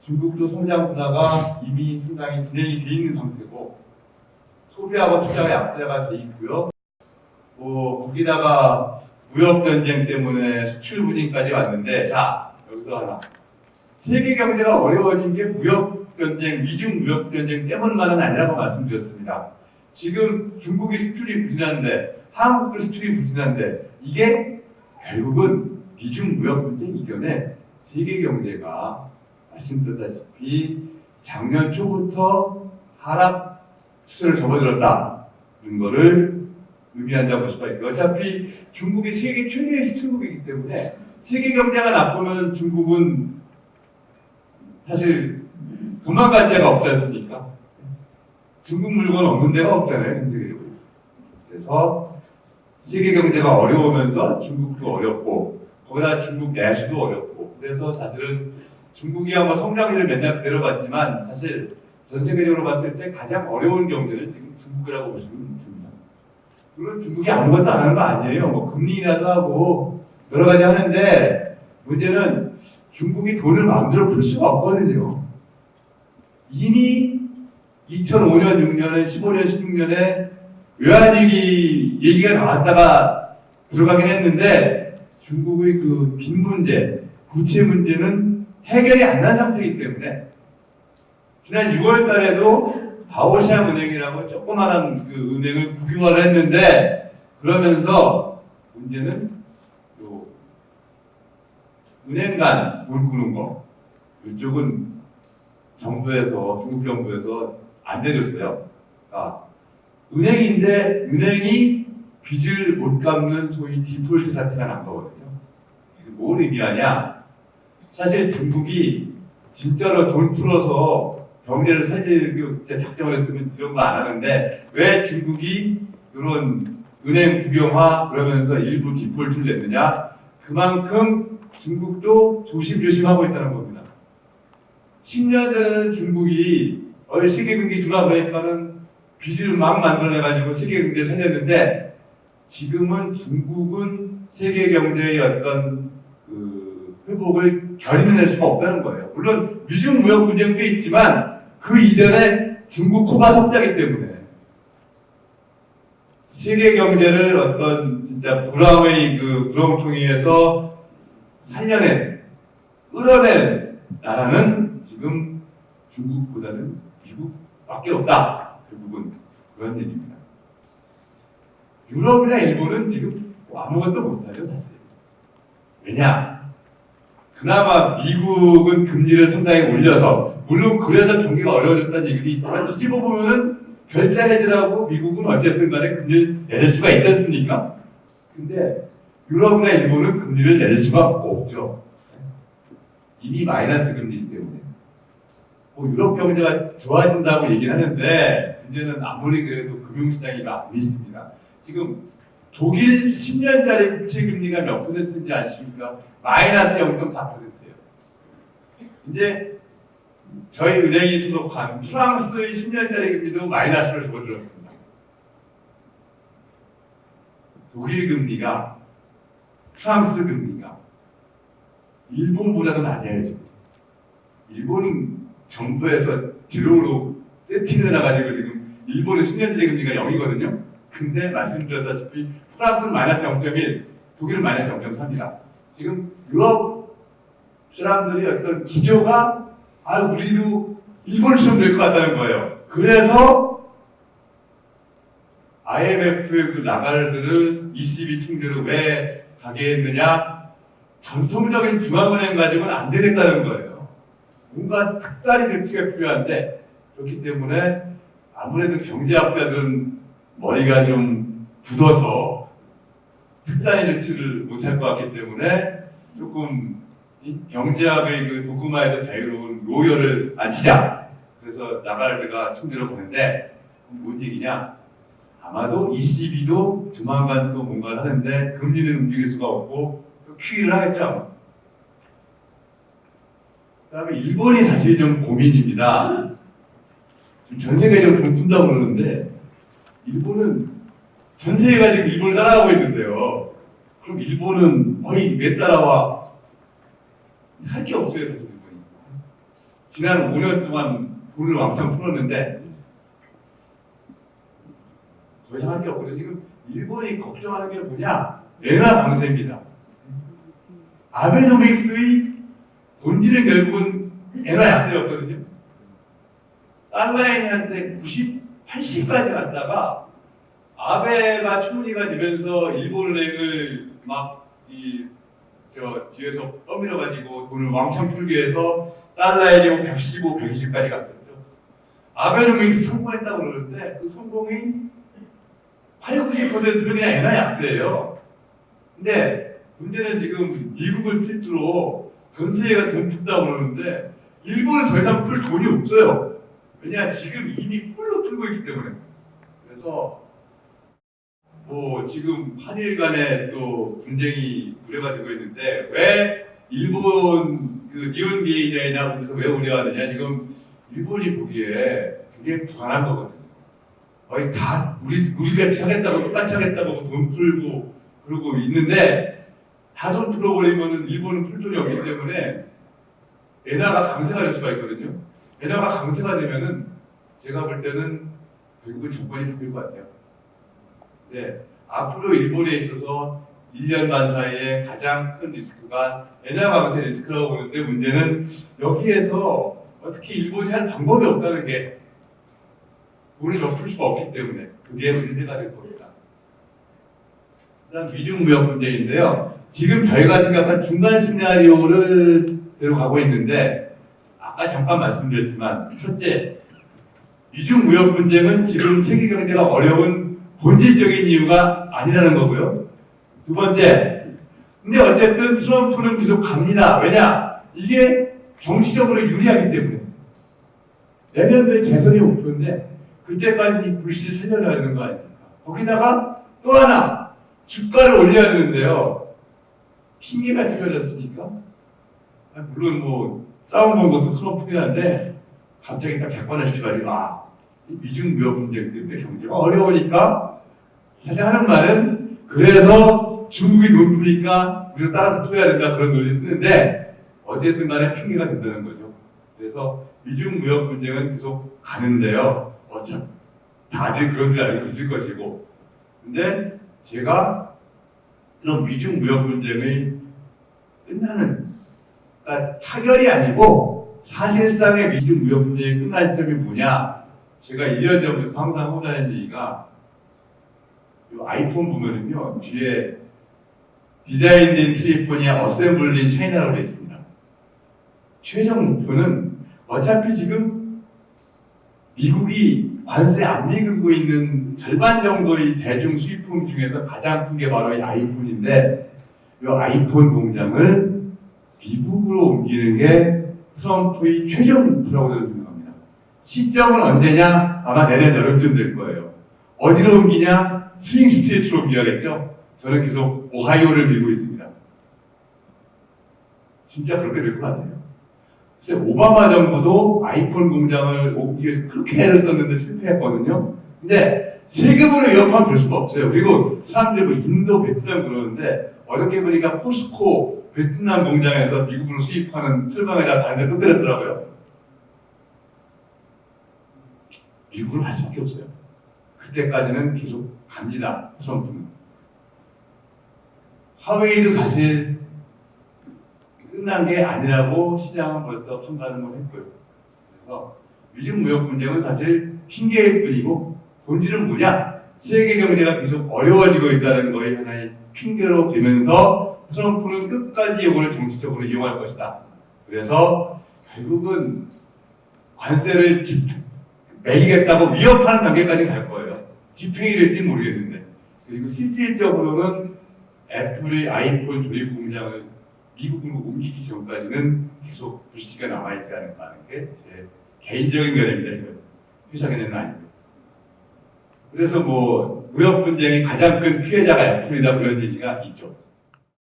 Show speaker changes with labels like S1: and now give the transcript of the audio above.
S1: 중국도 성장 분화가 이미 상당히 진행이 돼 있는 상태고 소비하고 투자가 약세가 돼 있고요. 거기다가 무역 전쟁 때문에 수출 부진까지 왔는데, 자 여기서 하나, 세계 경제가 어려워진 게 무역 전쟁, 미중 무역 전쟁 때문만은 아니라고 말씀드렸습니다. 지금 중국이 수출이 부진한데, 한국도 수출이 부진한데, 이게 결국은 미중 무역 전쟁 이전에 세계 경제가 말씀드렸다시피 작년 초부터 하락 추세를 접어들었다는 것을 의미한다고 볼 수가 있고, 어차피 중국이 세계 최대의 수출국이기 때문에 세계 경제가 나쁘면 중국은 사실 도망갈 데가 없지 않습니까? 중국 물건 없는 데가 없잖아요, 전 세계적으로. 그래서 세계 경제가 어려우면서 중국도 어렵고, 거기다 중국 내수도 어렵고, 그래서 사실은 중국이 아마 성장률을 맨날 그대로 봤지만 사실 전 세계적으로 봤을 때 가장 어려운 경제는 지금 중국이라고 보시면 됩니다. 물론 중국이 아무것도 안 하는 거 아니에요. 뭐 금리 인하도 하고 여러 가지 하는데, 문제는 중국이 돈을 마음대로 풀 수가 없거든요. 이미 2005년, 6년에 15년, 16년에 외환위기 얘기가 나왔다가 들어가긴 했는데, 중국의 그 빚 문제, 부채 문제는 해결이 안 난 상태이기 때문에 지난 6월 달에도 바오시아 은행이라고 조그마한 그 은행을 국유화를 했는데, 그러면서 문제는 요 은행 간 돈 꾸는 거, 이쪽은 정부에서, 중국 정부에서 안 내줬어요. 은행인데 은행이 빚을 못 갚는 소위 디폴트 사태가 난 거거든요. 이게 뭘 의미하냐? 사실 중국이 진짜로 돈 풀어서 경제를 살리려고 작정을 했으면 이런 거 안 하는데, 왜 중국이 이런 은행 국영화 그러면서 일부 디폴트를 냈느냐? 그만큼 중국도 조심조심하고 있다는 겁니다. 10년 전에는 중국이 세계 경기 주라 그러니까는 빚을 막 만들어내가지고 세계 경제를 살렸는데, 지금은 중국은 세계 경제의 어떤 그 회복을 견인해낼 수가 없다는 거예요. 물론 미중 무역 분쟁도 있지만 그 이전에 중국 코가 석자기 때문에 세계 경제를 어떤 진짜 불황의 그 구렁텅이에서 살려낸, 끌어낸 나라는 지금 중국보다는 미국밖에 없다. 결국은 그런 얘기입니다. 유럽이나 일본은 지금 아무것도 못하죠, 사실. 왜냐? 그나마 미국은 금리를 상당히 올려서, 물론 그래서 경기가 어려워졌다는 얘기도 있지만, 뒤집어 보면은 결제 해지라고 미국은 어쨌든 간에 금리를 내릴 수가 있지 않습니까? 근데 유럽이나 일본은 금리를 내릴 수가 없죠. 이미 마이너스 금리이기 때문에. 유럽 경제가 좋아진다고 얘기는 하는데, 문제는 아무리 그래도 금융시장이 안 믿습니다. 지금 독일 10년짜리 부채 금리가 몇 %인지 아십니까? 마이너스 0.4%예요. 이제 저희 은행이 소속한 프랑스의 10년짜리 금리도 마이너스를 접어들었습니다. 독일 금리가, 프랑스 금리가 일본보다도 낮아요, 지금. 일본은 정부에서 제로로 세팅을 해놔가지고 지금 일본은 10년짜리 금리가 0이거든요. 근데 말씀드렸다시피 프랑스는 마이너스 0.1, 독일은 마이너스 0.3입니다. 지금 유럽 사람들이 어떤 기조가 우리도 일본처럼 될 것 같다는 거예요. 그래서 IMF의 그 라가르드를 ECB 총재로 왜 가게 했느냐? 전통적인 중앙은행 가지고는 안 되겠다는 거예요. 뭔가 특단의 조치가 필요한데, 그렇기 때문에 아무래도 경제학자들은 머리가 좀 굳어서 특단의 조치를 못할 것 같기 때문에 조금 경제학의 그 도구마에서 자유로운 로열을 앉히자. 그래서 라가르드가 총재로 보는데, 뭔 얘기냐? 아마도 ECB도 조만간 또 뭔가를 하는데 금리는 움직일 수가 없고 또 QE를 하겠죠. 그다음에 일본이 사실 좀 고민입니다. 전 세계적으로 좀 푼다고 그러는데, 일본은 전 세계가 지금 일본을 따라가고 있는데요. 그럼 일본은 왜 따라와? 할 게 없어요, 사실 일본이. 지난 5년 동안 돈을 왕창 풀었는데 더 이상 할 게 없거든요. 지금 일본이 걱정하는 게 뭐냐? 엔화 강세입니다. 아베노믹스의 본질은 결국은 엔화 약세였거든요. 달러엔한테 90, 80까지 갔다가 아베가 총리가 되면서 일본은행을 뒤에서 떠밀어가지고 돈을 왕창 풀기 위해서 달러엔이 115, 120까지 갔었죠. 아베노믹스 성공했다고 그러는데 그 성공이 8, 90%는 그냥 엔화 약세예요. 근데 문제는 지금 미국을 필두로 전 세계가 돈 푼다고 그러는데 일본은 더 이상 풀 돈이 없어요. 왜냐 지금 이미 풀로 풀고 있기 때문에. 그래서 지금 한일 간에 또 분쟁이 우려가 되고 있는데 왜 일본 그 니혼 게이자이나 그래서 왜 우려하느냐? 지금 일본이 보기에 그게 불안한 거거든요. 거의 다 우리같이 하겠다고 똑같이 하겠다고 돈 풀고 그러고 있는데 다 돈 풀어버리면은 일본은 풀 돈이 없기 때문에 엔화가 강세가 될 수가 있거든요. 엔화가 강세가 되면은 제가 볼 때는 결국은 정권이 바뀔 것 같아요. 네, 앞으로 일본에 있어서 1년 반 사이에 가장 큰 리스크가 엔화 강세 리스크라고 보는데 문제는 여기에서 어떻게 일본이 할 방법이 없다는 게 돈을 더 풀 수가 없기 때문에 그게 문제가 될 겁니다. 그다음 미중 무역 문제인데요. 지금 저희가 생각한 중간 시나리오를 대로 가고 있는데 아까 잠깐 말씀드렸지만 첫째, 미중 무역 분쟁은 지금 세계 경제가 어려운 본질적인 이유가 아니라는 거고요. 두 번째, 근데 어쨌든 트럼프는 계속 갑니다. 왜냐? 이게 정치적으로 유리하기 때문에. 내년도에 재선이 목표인데 그때까지 이 불씨를 살려놔야 되는 거 아닙니까? 거기다가 또 하나 주가를 올려야 되는데요. 핑계가 필요하지 않습니까? 물론 싸움 건 것도 트럼프긴 한데 갑자기 딱 객관화시켜가지고 이 미중 무역 분쟁 때문에 경제가 어려우니까 사실 하는 말은 그래서 중국이 돈 푸니까 우리도 따라서 풀어야 된다 그런 논리 쓰는데 어쨌든 간에 핑계가 된다는 거죠. 그래서 미중 무역 분쟁은 계속 가는데요. 어차피 다들 그런 줄 알고 있을 것이고 근데 제가 그런 미중 무역 분쟁의 끝나는 그러니까 타결이 아니고 사실상의 미중 무역 분쟁이 끝날 점이 뭐냐 제가 1년 전부터 항상 하고 다니는 얘기가 이 아이폰 보면은요 뒤에 디자인된 캘리포니아 어셈블린 차이나라고 되어 있습니다. 최종 목표는 어차피 지금 미국이 관세 안 미루고 있는 절반 정도의 대중 수입품 중에서 가장 큰 게 바로 이 아이폰인데 이 아이폰 공장을 미국으로 옮기는 게 트럼프의 최종 목표라고 저는 생각합니다. 시점은 언제냐? 아마 내년 여름쯤 될 거예요. 어디로 옮기냐? 스윙 스테이트로 옮겨야겠죠? 저는 계속 오하이오를 밀고 있습니다. 진짜 그렇게 될 것 같아요. 글쎄, 오바마 정부도 아이폰 공장을 옮기기 위해서 그렇게 애를 썼는데 실패했거든요. 근데 세금으로 위협하면 볼 수가 없어요. 그리고 사람들이 뭐 인도, 베트남 그러는데 어저께 보니까 포스코 베트남 공장에서 미국으로 수입하는 철강에다 반세 또 때렸더라고요. 미국으로 할 수밖에 없어요. 그때까지는 계속 갑니다. 트럼프는. 하웨이도 사실 끝난 게 아니라고 시장은 벌써 판단을 했고요. 그래서 미중 무역 분쟁은 사실 핑계일 뿐이고 본질은 뭐냐? 세계 경제가 계속 어려워지고 있다는 거에 하나의 핑계로 되면서 트럼프는 끝까지 이걸 정치적으로 이용할 것이다. 그래서 결국은 관세를 매기겠다고 위협하는 단계까지 갈 거예요. 집행이 될지 모르겠는데. 그리고 실질적으로는 애플의 아이폰 조립 공장을 미국으로 옮기기 전까지는 계속 불씨가 남아있지 않을까 하는 게 제 개인적인 견해입니다. 이건 회사 견해는 아니고. 그래서 무역 분쟁의 가장 큰 피해자가 애플이다 그런 얘기가 있죠.